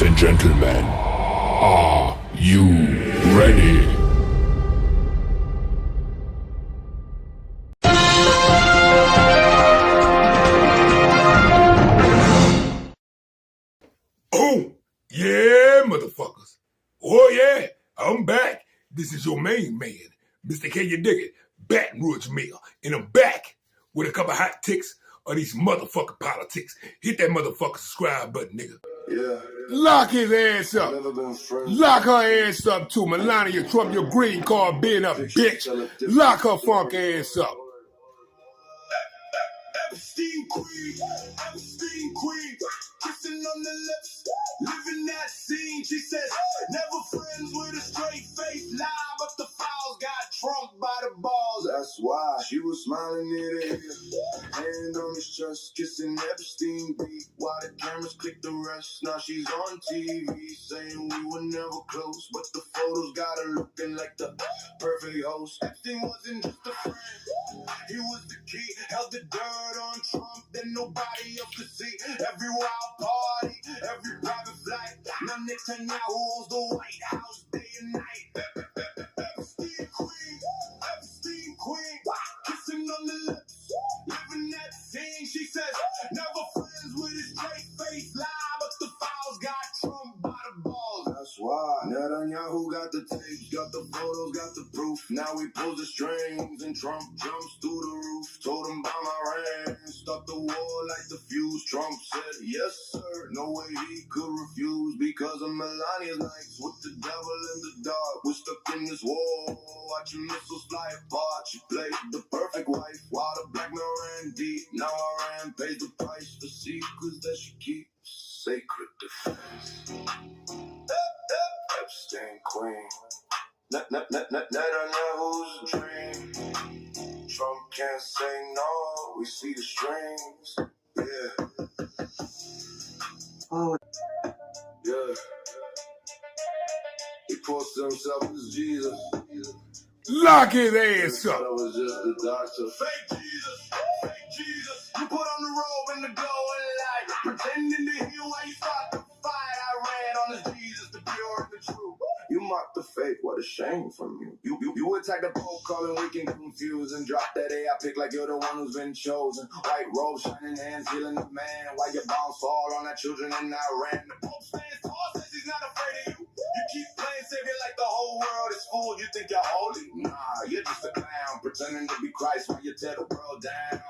Ladies and gentlemen, are you ready? Oh, yeah, motherfuckers. Oh, yeah, I'm back. This is your main man, Mr. Can You Dig It, Baton Rouge Mill. And I'm back with a couple hot ticks of these motherfucking politics. Hit that motherfucking subscribe button, nigga. Yeah. Lock his ass up. Never been friends. Lock her ass up too. Melania Trump, your green card being a bitch. Lock her funk ass up. Epstein Queen, Epstein Queen, kissing on the lips, living that scene. She says, never friends with a straight face lie, but the files got Trump by the balls. That's why she was smiling near the ear, hand on his chest, kissing Epstein beat, while the cameras click the rest. Now she's on TV, saying we were never close, but the photos got her looking like the perfect host. Epstein wasn't just a friend, he was the key, held the dirt on Trump that nobody else could see. Every wild party, every private flight. Now Netanyahu owns the White House day and night. Epstein Queen, Epstein Queen, kissing on the lips, living that scene. She says, never friends with a straight face lie, but the files got Trump by the balls. That's why Netanyahu got the tapes, got the photos, got the proof. Now he pulls the strings and Trump jumps through the roof. Told him by my ring, start the war like the fuse. Trump said, yes sir, no way he could refuse. Because of Melania's nights with the devil in the dark, we're stuck in this war, watching missiles fly apart. She played the perfect wife while the blackmail ran deep. Now Iran pays the price for secrets that she keeps. Sacred defense. Epstein Queen, Netanyahu's dream. Trump can't say no, we see the strings. Yeah. Oh. Yeah. He posted himself as Jesus. Lock his ass Thought up. I was just the doctor. Fake Jesus, fake Jesus. You put on the robe and the glowing light, pretending to heal while you start the fight. I ran on this Jesus, the pure and the true. You mock the faith, what a shame from you. You attack the Pope, calling weak and confused, and drop that AI pick like you're the one who's been chosen. White robe, shining hands, healing the man, while your bombs fall on that children in Iran. The Pope stands tall, says he's not afraid of you. You keep playing savior like the whole world is fooled. You think you're holy? Nah, you're just a clown, pretending to be Christ while you tear the world down.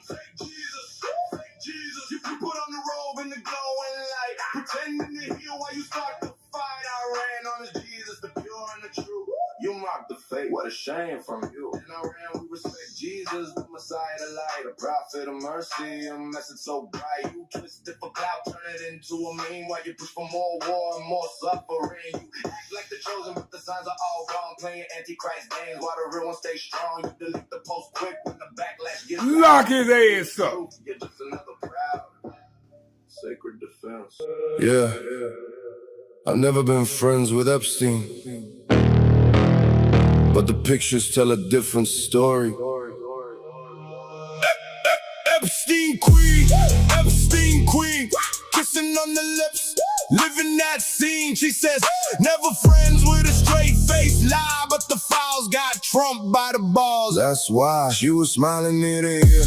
Fake Jesus, fake Jesus. You put on the robe and the glowing light, pretending to heal while you start the fight. I ran on this Jesus, the pure and the true. You mock the fate, what a shame from you. In Iran, we respect Jesus, the Messiah, the light, a prophet of mercy, a message so bright. You twist it for clout, turn it into a meme while you push for more war and more suffering. You act like the chosen, but the signs are all wrong. Playing antichrist games while the real one stays strong. You delete the post quick when the backlash gets Lock his ass up. You're just another proud sacred defense. Yeah. I've never been friends with Epstein, but the pictures tell a different story. Epstein Queen, kissing on the lips, living that scene. She says, never friends with a straight face lie, but the files got Trump by the balls. That's why she was smiling near the ear,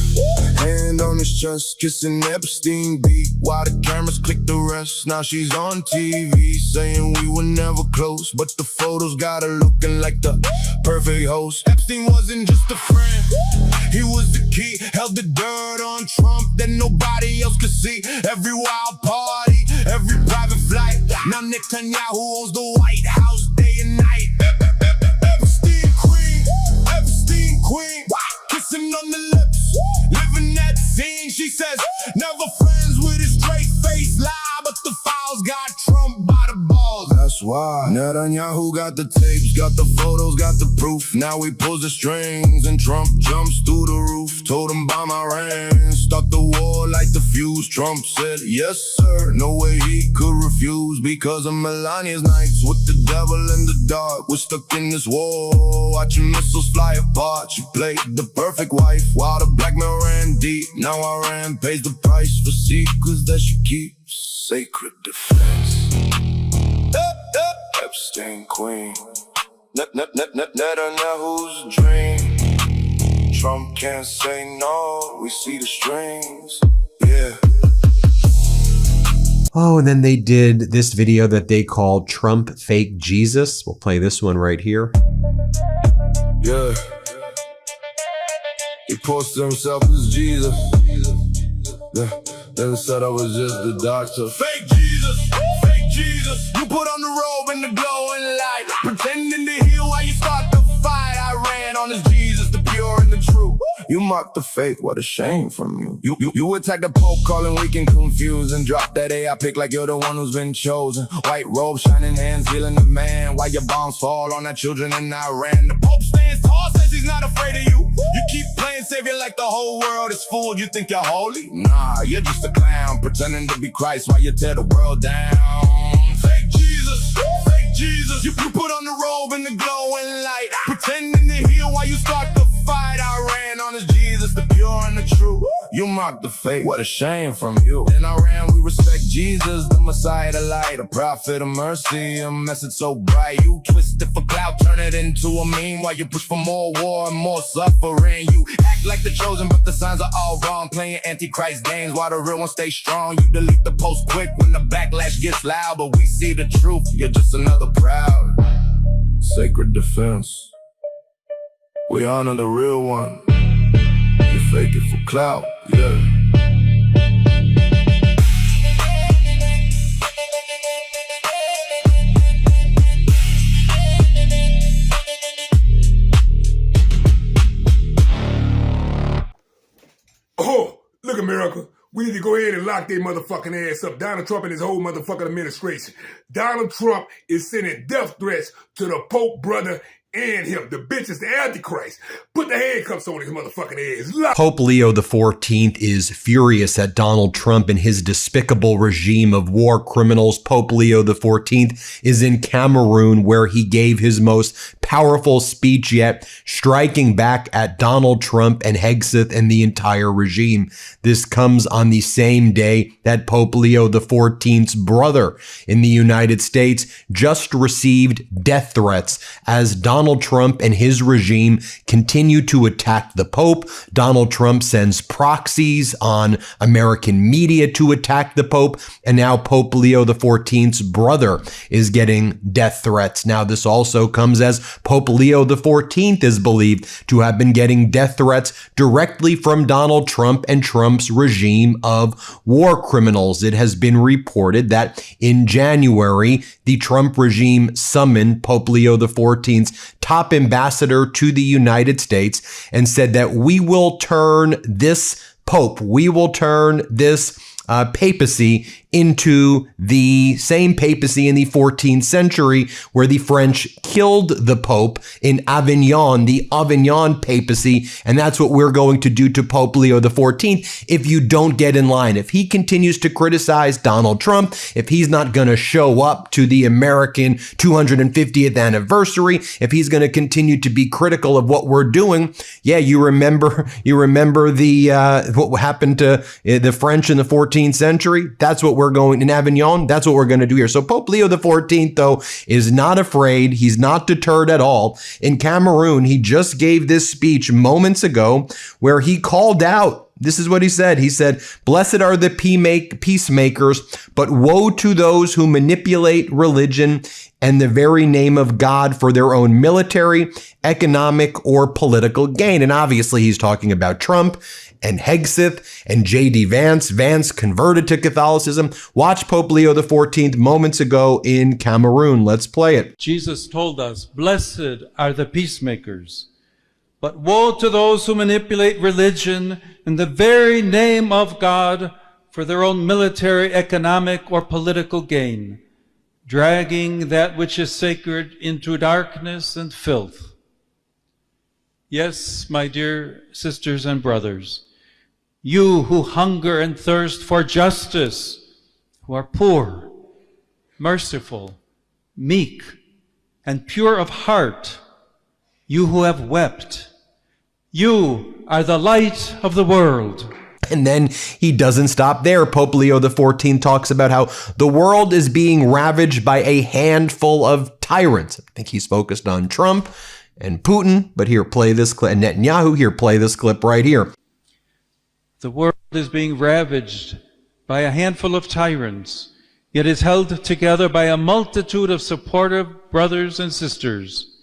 hand on his chest, kissing Epstein beat, while the cameras click the rest. Now she's on TV, saying we were never close, but the photos got her looking like the perfect host. Epstein wasn't just a friend, he was the key, held the dirt on Trump that nobody else could see. Every wild party, every private flight. Now Netanyahu owns the White House day and night. Epstein Queen, kissing on the lips, living that scene. She says, never friends with a straight face lie, but the files got Trump by the balls. That's why Netanyahu got the tapes, got the photos, got the proof. Now he pulls the strings and Trump jumps through the roof. Told him by my ring, start the war like the fuse. Trump said, yes sir, no way he could refuse. Because of Melania's nights with the devil in the dark, we're stuck in this war, watching missiles fly apart. She played the perfect wife while the blackmail ran deep. Now Iran pays the price for secrets that she keeps. Sacred defense. Epstein Queen. Netanyahu's dream. Trump can't say no, we see the strings. Yeah. Oh, and then they did this video that they called Trump Fake Jesus. We'll play this one right here. Yeah. He posted himself as Jesus. Yeah. Then said I was just the doctor. Fake Jesus, fake Jesus. You put on the robe and the glowing light, pretending to heal while you start the fight. I ran on this Jesus, the pure and the true. You mock the faith, what a shame from you. You attack the Pope, calling weak and confused, and drop that AI pick like you're the one who's been chosen. White robe, shining hands, healing the man, while your bombs fall on our children in Iran. The Pope stands tall, says he's not afraid of you. You keep playing savior like the whole world is fooled. You think you're holy? Nah, you're just a clown, pretending to be Christ while you tear the world down. Fake Jesus, fake Jesus. You put on the robe and the glowing light, pretending to heal while you start the fight. I ran on this Jesus, the pure and the true. You mock the fake, what a shame from you. In Iran we respect Jesus, the Messiah, the light, a prophet of mercy, a message so bright. You twist it for clout, turn it into a meme, while you push for more war and more suffering. You act like the chosen, but the signs are all wrong, playing antichrist games while the real ones stay strong. You delete the post quick when the backlash gets loud, but we see the truth, you're just another proud. Sacred defense, we honor the real one. You fake it for clout, yeah. Oh, look, America. We need to go ahead and lock their motherfucking ass up. Donald Trump and his whole motherfucking administration. Donald Trump is sending death threats to the Pope brother and him. The bitch is the Antichrist. Put the handcuffs on his motherfucking ass. Lock. Pope Leo XIV is furious at Donald Trump and his despicable regime of war criminals. Pope Leo XIV is in Cameroon, where he gave his most powerful speech yet, striking back at Donald Trump and Hegseth and the entire regime. This comes on the same day that Pope Leo XIV's brother in the United States just received death threats as Donald Trump and his regime continue to attack the Pope. Donald Trump sends proxies on American media to attack the Pope, and now Pope Leo XIV's brother is getting death threats. Now, this also comes as Pope Leo XIV is believed to have been getting death threats directly from Donald Trump and Trump's regime of war criminals. It has been reported that in January, the Trump regime summoned Pope Leo XIV's top ambassador to the United States and said that we will turn this Pope, we will turn this papacy into the same papacy in the 14th century where the French killed the Pope in Avignon, the Avignon papacy. And that's what we're going to do to Pope Leo XIV if you don't get in line. If he continues to criticize Donald Trump, if he's not going to show up to the American 250th anniversary, if he's going to continue to be critical of what we're doing. Yeah, you remember the what happened to the French in the 14th century? That's what we're going in Avignon. That's what we're going to do here. So Pope Leo XIV, though, is not afraid. He's not deterred at all. In Cameroon, he just gave this speech moments ago where he called out. This is what he said. He said, "Blessed are the peacemakers, but woe to those who manipulate religion and the very name of God for their own military, economic, or political gain." And obviously, he's talking about Trump and Hegseth and J.D. Vance. Vance converted to Catholicism. Watch Pope Leo XIV moments ago in Cameroon. Let's play it. Jesus told us, "Blessed are the peacemakers, but woe to those who manipulate religion in the very name of God for their own military, economic, or political gain, dragging that which is sacred into darkness and filth." Yes, my dear sisters and brothers, you who hunger and thirst for justice, who are poor, merciful, meek, and pure of heart, you who have wept, you are the light of the world. And then he doesn't stop there. Pope Leo XIV talks about how the world is being ravaged by a handful of tyrants. I think he's focused on Trump and Putin, but here, play this clip, and Netanyahu, here, play this clip right here. The world is being ravaged by a handful of tyrants, yet is held together by a multitude of supportive brothers and sisters.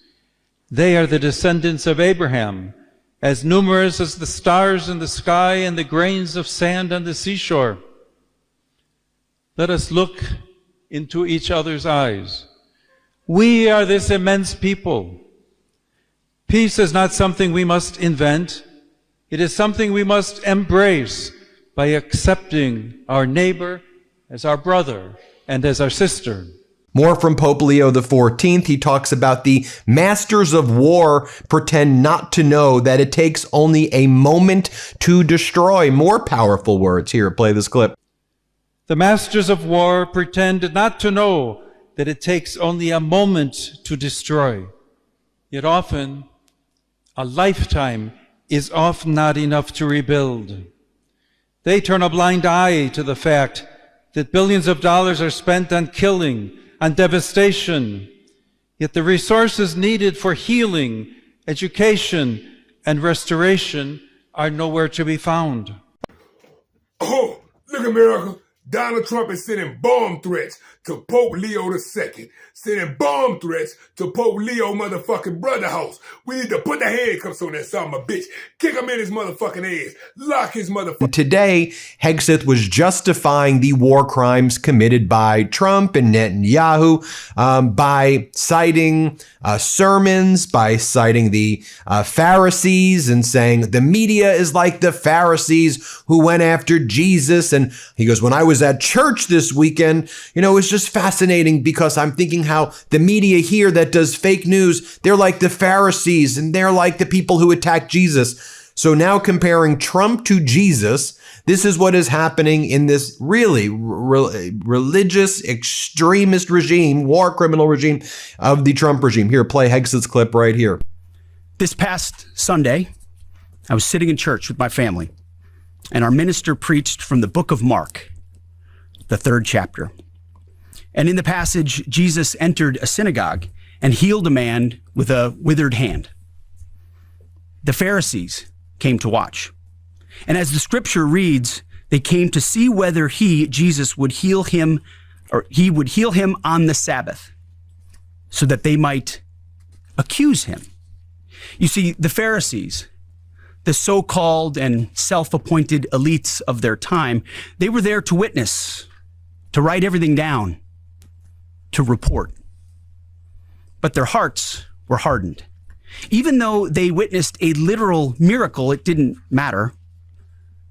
They are the descendants of Abraham, as numerous as the stars in the sky and the grains of sand on the seashore. Let us look into each other's eyes. We are this immense people. Peace is not something we must invent. It is something we must embrace by accepting our neighbor as our brother and as our sister. More from Pope Leo XIV. He talks about the masters of war pretend not to know that it takes only a moment to destroy. More powerful words. Here, play this clip. The masters of war pretend not to know that it takes only a moment to destroy. Yet often, a lifetime is often not enough to rebuild. They turn a blind eye to the fact that billions of dollars are spent on killing, on devastation, yet the resources needed for healing, education, and restoration are nowhere to be found. Oh, look at America. Donald Trump is sending bomb threats to Pope Leo II. Sending bomb threats to Pope Leo motherfucking brother house. We need to put the handcuffs on that son of a bitch. Kick him in his motherfucking ass. Lock his motherfucking... Today, Hegseth was justifying the war crimes committed by Trump and Netanyahu by citing sermons, by citing the Pharisees and saying the media is like the Pharisees who went after Jesus. And he goes, when I was at church this weekend, it's just fascinating because I'm thinking how the media here that does fake news, they're like the Pharisees and they're like the people who attack Jesus. So now comparing Trump to Jesus, this is what is happening in this really religious extremist regime, war criminal regime of the Trump regime. Here, play Hegseth's clip right here. This past Sunday, I was sitting in church with my family, and our minister preached from the book of Mark, the 3rd chapter. And in the passage, Jesus entered a synagogue and healed a man with a withered hand. The Pharisees came to watch. And as the scripture reads, they came to see whether Jesus, would heal him, or he would heal him on the Sabbath, so that they might accuse him. You see, the Pharisees, the so-called and self-appointed elites of their time, they were there to witness, to write everything down, to report. But their hearts were hardened. Even though they witnessed a literal miracle, it didn't matter.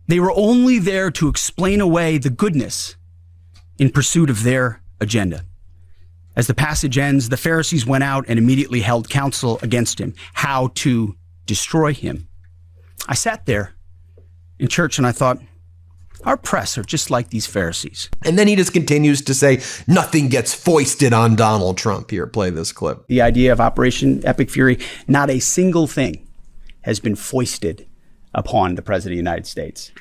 They were only there to explain away the goodness in pursuit of their agenda. As the passage ends, the Pharisees went out and immediately held counsel against him, how to destroy him. I sat there in church and I thought, our press are just like these Pharisees. And then he just continues to say, nothing gets foisted on Donald Trump. Here, play this clip. The idea of Operation Epic Fury, not a single thing has been foisted upon the President of the United States.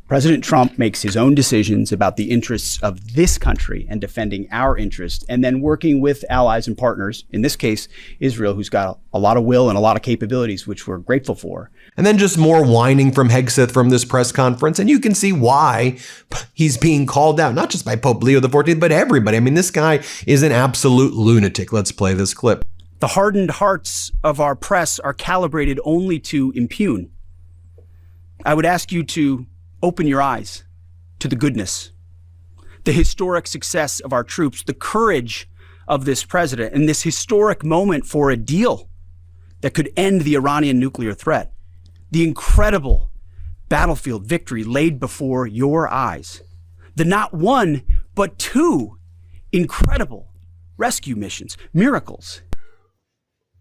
President Trump makes his own decisions about the interests of this country and defending our interests, and then working with allies and partners, in this case, Israel, who's got a lot of will and a lot of capabilities, which we're grateful for. And then just more whining from Hegseth from this press conference. And you can see why he's being called out, not just by Pope Leo XIV, but everybody. I mean, this guy is an absolute lunatic. Let's play this clip. The hardened hearts of our press are calibrated only to impugn. I would ask you to open your eyes to the goodness, the historic success of our troops, the courage of this president, and this historic moment for a deal that could end the Iranian nuclear threat, the incredible battlefield victory laid before your eyes, the not one, but 2 incredible rescue missions, miracles.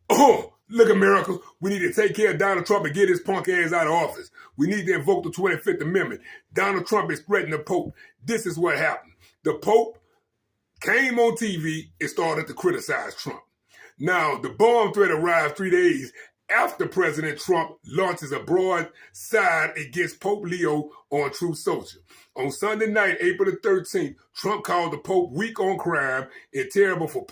Oh, look at miracles. We need to take care of Donald Trump and get his punk ass out of office. We need to invoke the 25th Amendment. Donald Trump is threatening the Pope. This is what happened. The Pope came on TV and started to criticize Trump. Now, the bomb threat arrived 3 days after President Trump launches a broadside against Pope Leo on Truth Social. On Sunday night, April the 13th, Trump called the Pope weak on crime and terrible for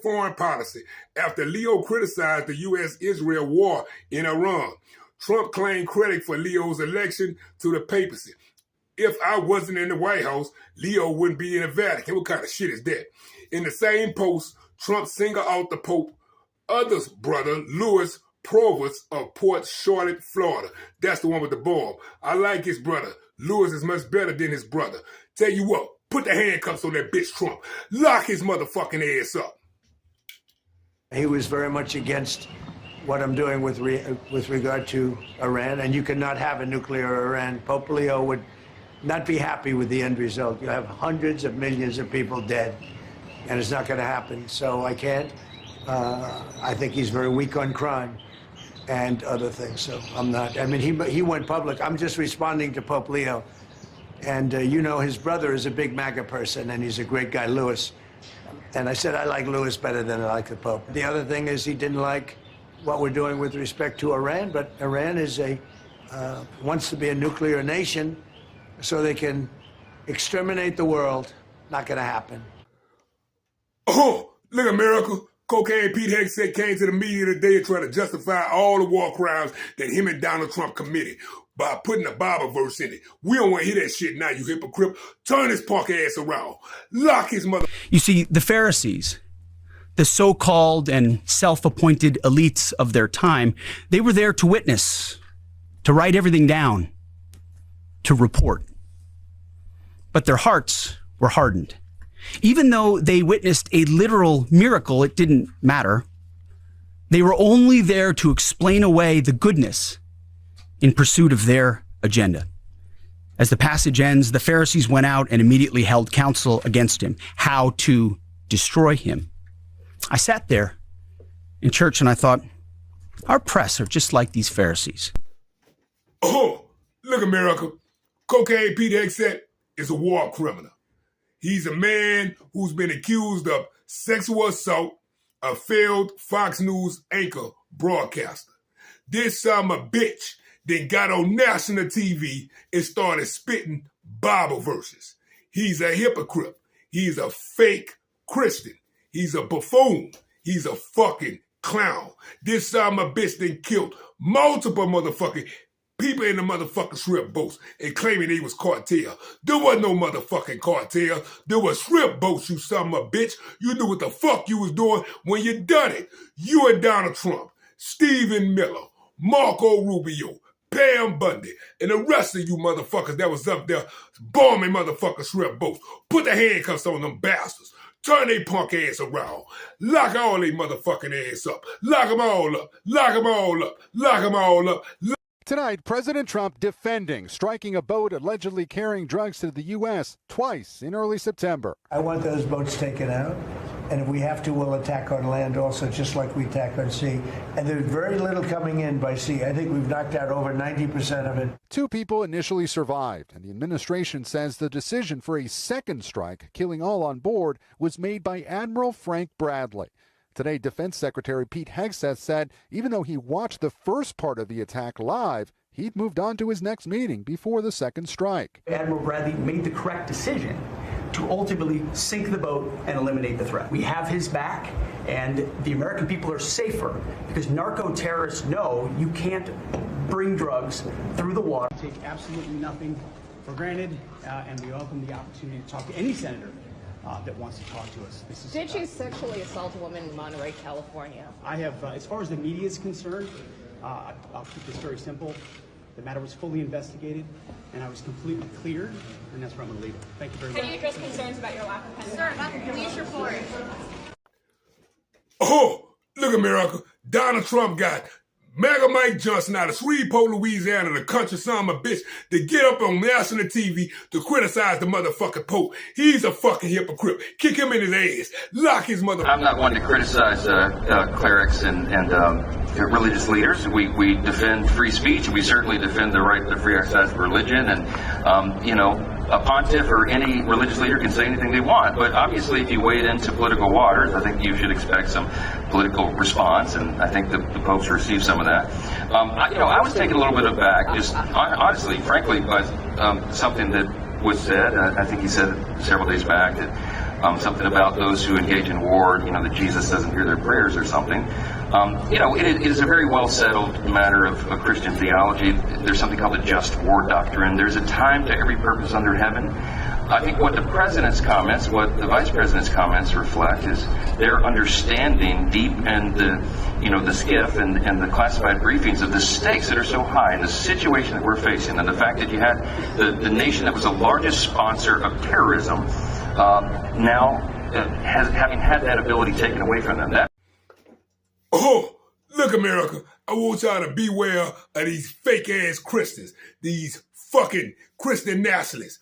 foreign policy after Leo criticized the U.S.-Israel war in Iran. Trump claimed credit for Leo's election to the papacy. If I wasn't in the White House, Leo wouldn't be in the Vatican. What kind of shit is that? In the same post, Trump singled out the Pope's other brother, Louis Provost of Port Charlotte, Florida. That's the one with the bomb. I like his brother. Louis is much better than his brother. Tell you what, put the handcuffs on that bitch Trump. Lock his motherfucking ass up. He was very much against what I'm doing with regard to Iran, and you cannot have a nuclear Iran. Pope Leo would not be happy with the end result. You have hundreds of millions of people dead, and it's not going to happen. So I can't. I think he's very weak on crime and other things. So I'm not. I mean, he went public. I'm just responding to Pope Leo. And you know, his brother is a big MAGA person, and he's a great guy, Louis. And I said I like Louis better than I like the Pope. The other thing is he didn't like what we're doing with respect to Iran, but Iran is wants to be a nuclear nation so they can exterminate the world. Not going to happen. Oh, look at miracle. Cocaine Pete Hegseth came to the media today and tried to justify all the war crimes that him and Donald Trump committed by putting a Bible verse in it. We don't want to hear that shit now, you hypocrite. Turn his punk ass around. Lock his mother... You see, the Pharisees, the so-called and self-appointed elites of their time, they were there to witness, to write everything down, to report. But their hearts were hardened. Even though they witnessed a literal miracle, it didn't matter. They were only there to explain away the goodness in pursuit of their agenda. As the passage ends, the Pharisees went out and immediately held counsel against him, how to destroy him. I sat there in church and I thought, our press are just like these Pharisees. Oh, look at miracle. Cocaine Pete Hegseth is a war criminal. He's a man who's been accused of sexual assault, a failed Fox News anchor broadcaster. This son of a bitch then got on national TV and started spitting Bible verses. He's a hypocrite. He's a fake Christian. He's a buffoon. He's a fucking clown. This son of a bitch then killed multiple motherfucking people in the motherfucking shrimp boats and claiming they was cartel. There wasn't no motherfucking cartel. There was shrimp boats, you son of a bitch. You knew what the fuck you was doing when you done it. You and Donald Trump, Stephen Miller, Marco Rubio, Pam Bundy, and the rest of you motherfuckers that was up there bombing motherfucking shrimp boats. Put the handcuffs on them bastards. Turn they punk ass around. Lock all they motherfucking ass up. Lock them all up. Lock them all up. Lock them all up. Tonight, President Trump defending striking a boat allegedly carrying drugs to the U.S. twice in early September. I want those boats taken out. And if we have to, we'll attack on land also, just like we attack on sea. And there's very little coming in by sea. I think we've knocked out over 90% of it. 2 people initially survived, and the administration says the decision for a second strike, killing all on board, was made by Admiral Frank Bradley. Today, Defense Secretary Pete Hegseth said even though he watched the first part of the attack live, he'd moved on to his next meeting before the second strike. Admiral Bradley made the correct decision to ultimately sink the boat and eliminate the threat. We have his back, and the American people are safer because narco-terrorists know you can't bring drugs through the water. Take absolutely nothing for granted, and we welcome the opportunity to talk to any senator that wants to talk to us. Did you sexually assault a woman in Monterey, California? I have, as far as the media is concerned, I'll keep this very simple. The matter was fully investigated, and I was completely cleared, and that's where I'm going to leave it. Thank you very much. Can you address concerns about your lack of pen? Sir, about the police report. Oh, look at miracle. Donald Trump got MAGA Mike Johnson out of Shreveport, Louisiana, the country son of a bitch, to get up on national TV to criticize the motherfucking Pope. He's a fucking hypocrite. Kick him in his ass. Lock his motherfucking... I'm not one to criticize clerics and religious leaders. We defend free speech. We certainly defend the right to free exercise of religion. And, a pontiff or any religious leader can say anything they want, but obviously if you wade into political waters, I think you should expect some political response, and I think the Pope's received some of that. I was taken a little bit aback, just honestly, frankly, by something that was said. I think he said several days back that something about those who engage in war, that Jesus doesn't hear their prayers or something. It is a very well settled matter of Christian theology. There's something called the just war doctrine. There's a time to every purpose under heaven. I think what the president's comments, what the vice president's comments reflect is their understanding deep in the skiff and the classified briefings of the stakes that are so high and the situation that we're facing, and the fact that you had the nation that was the largest sponsor of terrorism having had that ability taken away from them. Look, America, I want y'all to beware of these fake-ass Christians, these fucking Christian nationalists.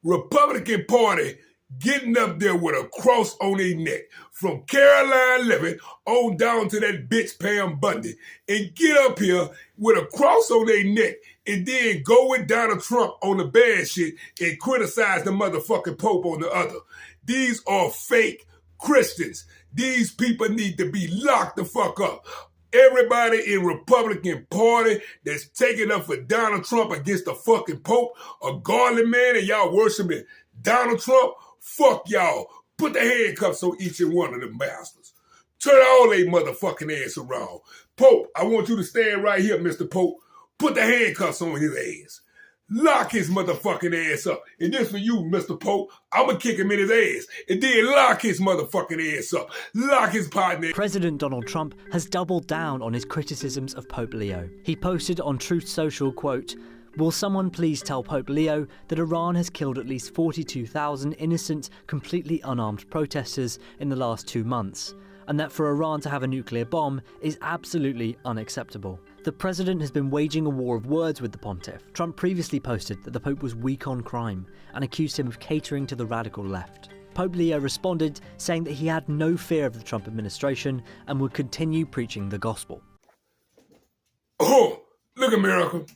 Republican Party getting up there with a cross on their neck, from Caroline Leavitt on down to that bitch Pam Bundy, and get up here with a cross on their neck and then go with Donald Trump on the bad shit and criticize the motherfucking Pope on the other. These are fake Christians. These people need to be locked the fuck up. Everybody in Republican Party that's taking up for Donald Trump against the fucking Pope, a godly man, and y'all worshiping Donald Trump, fuck y'all. Put the handcuffs on each and one of them bastards. Turn all they motherfucking ass around. Pope, I want you to stand right here, Mr. Pope. Put the handcuffs on his ass. Lock his motherfucking ass up. And this for you, Mr. Pope. I'm going to kick him in his ass. And then lock his motherfucking ass up. Lock his partner. President Donald Trump has doubled down on his criticisms of Pope Leo. He posted on Truth Social, quote, "Will someone please tell Pope Leo that Iran has killed at least 42,000 innocent, completely unarmed protesters in the last 2 months, and that for Iran to have a nuclear bomb is absolutely unacceptable." The president has been waging a war of words with the pontiff. Trump previously posted that the Pope was weak on crime and accused him of catering to the radical left. Pope Leo responded, saying that he had no fear of the Trump administration and would continue preaching the gospel. Look, America.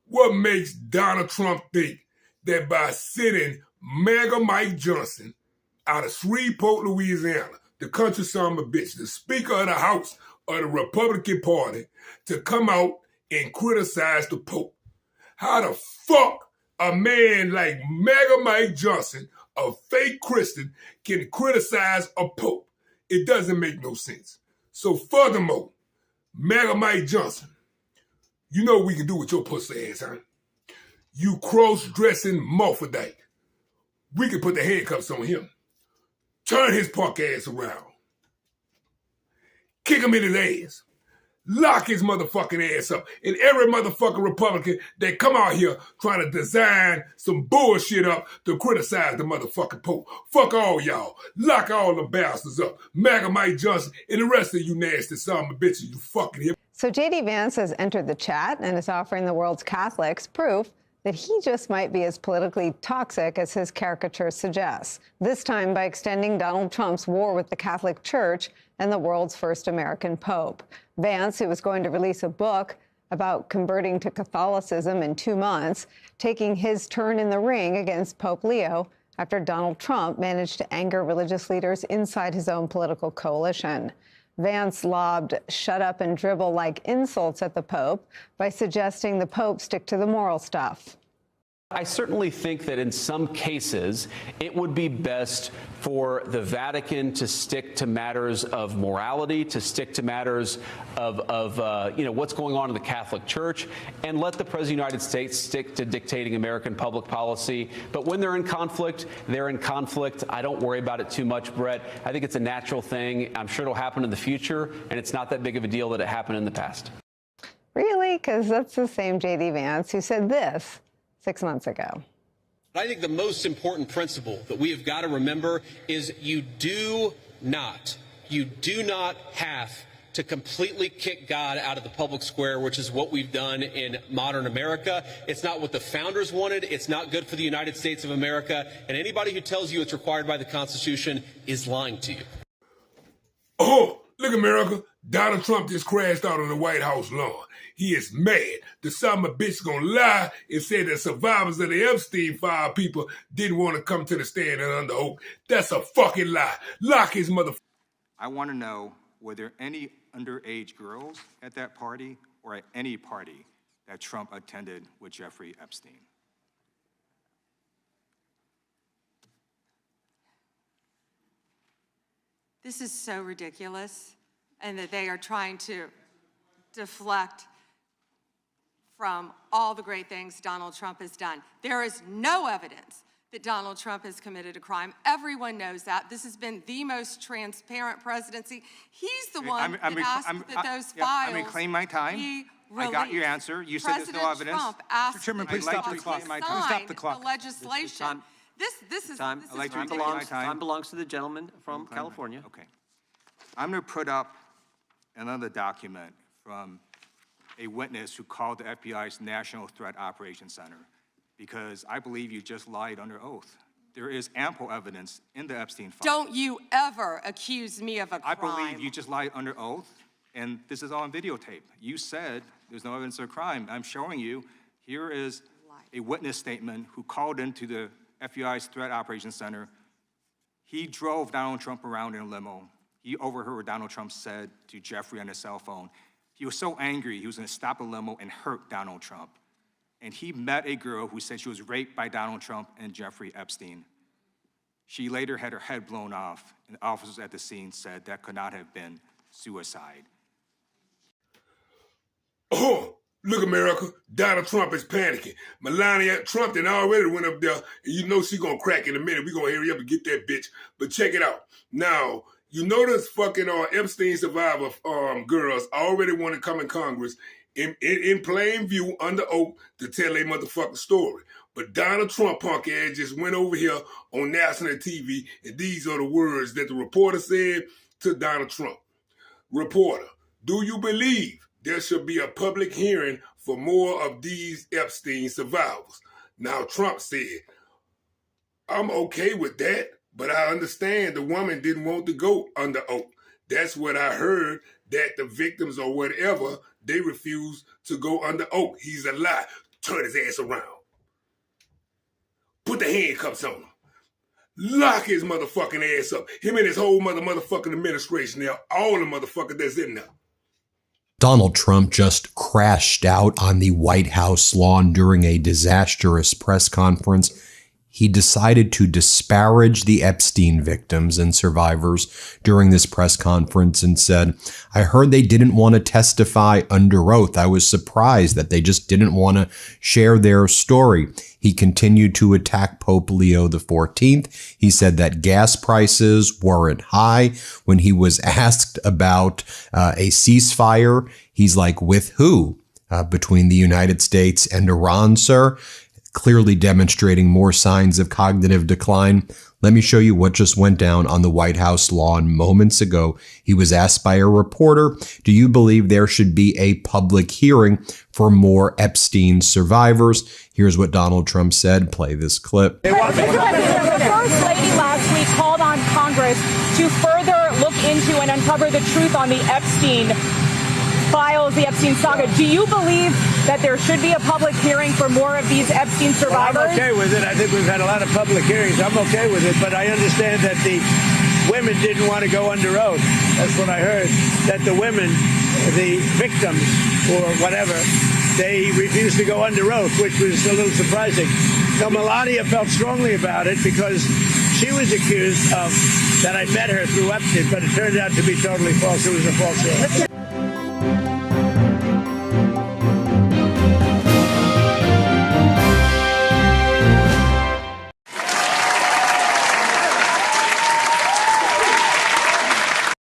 What makes Donald Trump think that by sitting MAGA Mike Johnson out of Shreveport, Louisiana, the country son of a bitch, the Speaker of the House of the Republican Party, to come out and criticize the Pope? How the fuck a man like MAGA Mike Johnson, a fake Christian, can criticize a Pope? It doesn't make no sense. So furthermore, MAGA Mike Johnson, you know what we can do with your pussy ass, huh? You cross-dressing Morphodite. We can put the handcuffs on him. Turn his punk ass around. Kick him in his ass. Lock his motherfucking ass up. And every motherfucking Republican that come out here trying to design some bullshit up to criticize the motherfucking Pope. Fuck all y'all. Lock all the bastards up. MAGA Mike Johnson and the rest of you nasty son of a bitches, you fucking hip. So J.D. Vance has entered the chat and is offering the world's Catholics proof that he just might be as politically toxic as his caricature suggests, this time by extending Donald Trump's war with the Catholic Church and the world's first American Pope. Vance, who was going to release a book about converting to Catholicism in 2 months, taking his turn in the ring against Pope Leo after Donald Trump managed to anger religious leaders inside his own political coalition. Vance lobbed shut up and dribble like insults at the Pope by suggesting the Pope stick to the moral stuff. I certainly think that in some cases it would be best for the Vatican to stick to matters of morality, to stick to matters of what's going on in the Catholic Church, and let the President of the United States stick to dictating American public policy. But when they're in conflict, they're in conflict. I don't worry about it too much, Brett. I think it's a natural thing. I'm sure it'll happen in the future, and it's not that big of a deal that it happened in the past. Really? Because that's the same J.D. Vance who said this 6 months ago. I think the most important principle that we have got to remember is you do not have to completely kick God out of the public square, which is what we've done in modern America. It's not what the founders wanted. It's not good for the United States of America. And anybody who tells you it's required by the Constitution is lying to you. Look, America, Donald Trump just crashed out on the White House lawn. He is mad. The son of a bitch gonna lie and say that survivors of the Epstein file people didn't want to come to the stand and under oath. That's a fucking lie. Lock his motherfucker. I want to know, were there any underage girls at that party or at any party that Trump attended with Jeffrey Epstein? This is so ridiculous, and that they are trying to deflect from all the great things Donald Trump has done. There is no evidence that Donald Trump has committed a crime. Everyone knows that. This has been the most transparent presidency. He's the one that asked that those files I'm reclaiming my time. be I got your released. answer. You said there's no evidence. Trump asked Mr. Chairman, please stop the clock. Stop the clock. The legislation. This is I'd like to reclaim my time belongs to the gentleman from California. Okay. I'm going to put up another document from a witness who called the FBI's National Threat Operations Center, because I believe you just lied under oath. There is ample evidence in the Epstein file. Don't you ever accuse me of a crime. I believe you just lied under oath, and this is all on videotape. You said there's no evidence of a crime. I'm showing you, here is a witness statement who called into the FBI's Threat Operations Center. He drove Donald Trump around in a limo. He overheard what Donald Trump said to Jeffrey on his cell phone. He was so angry, he was going to stop the limo and hurt Donald Trump. And he met a girl who said she was raped by Donald Trump and Jeffrey Epstein. She later had her head blown off, and officers at the scene said that could not have been suicide. Oh, look, America, Donald Trump is panicking. Melania Trump then already went up there, and you know she gonna crack in a minute. We gonna hurry up and get that bitch. But check it out. Now, you notice fucking Epstein survivor girls already want to come in Congress in plain view under oath to tell a motherfucking story. But Donald Trump punk ass just went over here on national TV, and these are the words that the reporter said to Donald Trump. Reporter, do you believe there should be a public hearing for more of these Epstein survivors? Now Trump said, I'm okay with that, but I understand the woman didn't want to go under oath. That's what I heard, that the victims or whatever, they refused to go under oath. He's a lie. Turn his ass around. Put the handcuffs on him. Lock his motherfucking ass up. Him and his whole motherfucking administration there, all the motherfuckers that's in there. Donald Trump just crashed out on the White House lawn during a disastrous press conference. He decided to disparage the Epstein victims and survivors during this press conference and said, I heard they didn't want to testify under oath. I was surprised that they just didn't want to share their story. He continued to attack Pope Leo XIV. He said that gas prices weren't high. When he was asked about a ceasefire, he's like, with who? Between the United States and Iran, sir? Clearly demonstrating more signs of cognitive decline. Let me show you what just went down on the White House lawn moments ago. He was asked by a reporter, do you believe there should be a public hearing for more Epstein survivors? Here's what Donald Trump said. Play this clip. The First Lady last week called on Congress to further look into and uncover the truth on the Epstein files, the Epstein saga. Do you believe that there should be a public hearing for more of these Epstein survivors? Well, I'm okay with it. I think we've had a lot of public hearings. I'm okay with it, but I understand that the women didn't want to go under oath. That's what I heard, that the women, the victims or whatever, they refused to go under oath, which was a little surprising. So Melania felt strongly about it because she was accused of that I met her through Epstein, but it turned out to be totally false. It was a false story.